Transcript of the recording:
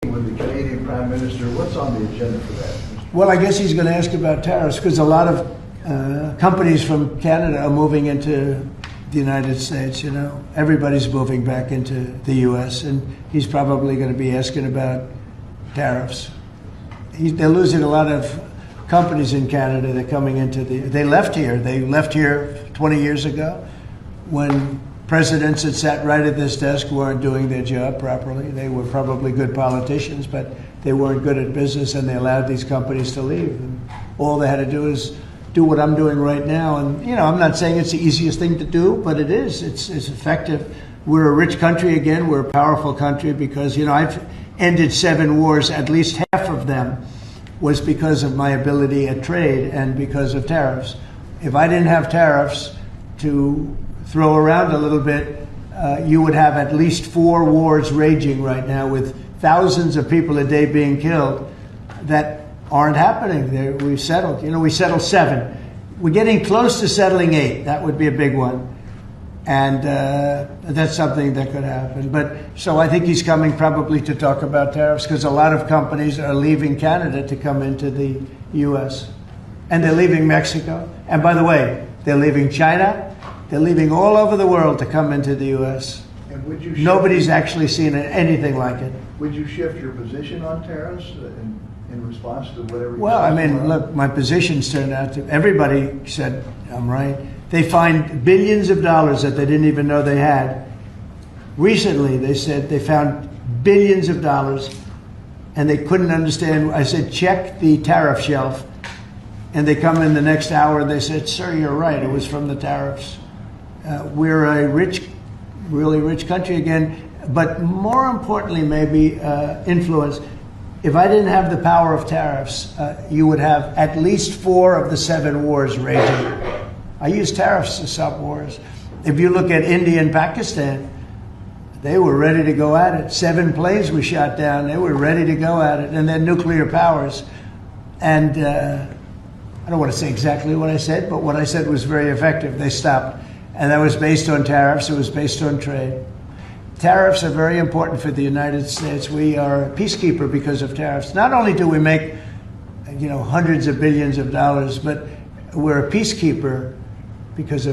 with the Canadian Prime Minister. What's on the agenda for that? Well, I guess he's going to ask about tariffs because a lot of companies from Canada are moving into the United States. You know, everybody's moving back into the U.S., and he's probably going to be asking about tariffs. They're losing a lot of companies in Canada. They're coming into they left here. They left here 20 years ago when presidents that sat right at this desk weren't doing their job properly. They were probably good politicians, but they weren't good at business, and they allowed these companies to leave. And all they had to do is do what I'm doing right now. And, you know, I'm not saying it's the easiest thing to do, but it is. It's effective. We're a rich country again. We're a powerful country because, you know, I've ended 7 wars. At least half of them was because of my ability at trade and because of tariffs. If I didn't have tariffs to throw around a little bit, you would have at least 4 wars raging right now with thousands of people a day being killed that aren't happening. We settled. You know, we settled 7. We're getting close to settling 8. That would be a big one. And that's something that could happen. But so I think he's coming probably to talk about tariffs because a lot of companies are leaving Canada to come into the U.S. And they're leaving Mexico. And by the way, they're leaving China. They're leaving all over the world to come into the U.S. And would you Nobody's actually seen anything like it. Would you shift your position on tariffs in response to whatever? Well, I mean, look, my positions turned out to, everybody said I'm right. They find billions of dollars that they didn't even know they had. Recently, they said they found billions of dollars and they couldn't understand. I said, check the tariff shelf. And they come in the next hour and they said, sir, you're right. It was from the tariffs. We're a rich, really rich country again. But more importantly, maybe influence. If I didn't have the power of tariffs, you would have at least 4 of the 7 wars raging. I use tariffs to stop wars. If you look at India and Pakistan, they were ready to go at it. 7 planes were shot down. They were ready to go at it. And they're nuclear powers. And I don't want to say exactly what I said, but what I said was very effective. They stopped. And that was based on tariffs. It was based on trade. Tariffs are very important for the United States. We are a peacekeeper because of tariffs. Not only do we make, you know, hundreds of billions of dollars, but we're a peacekeeper because of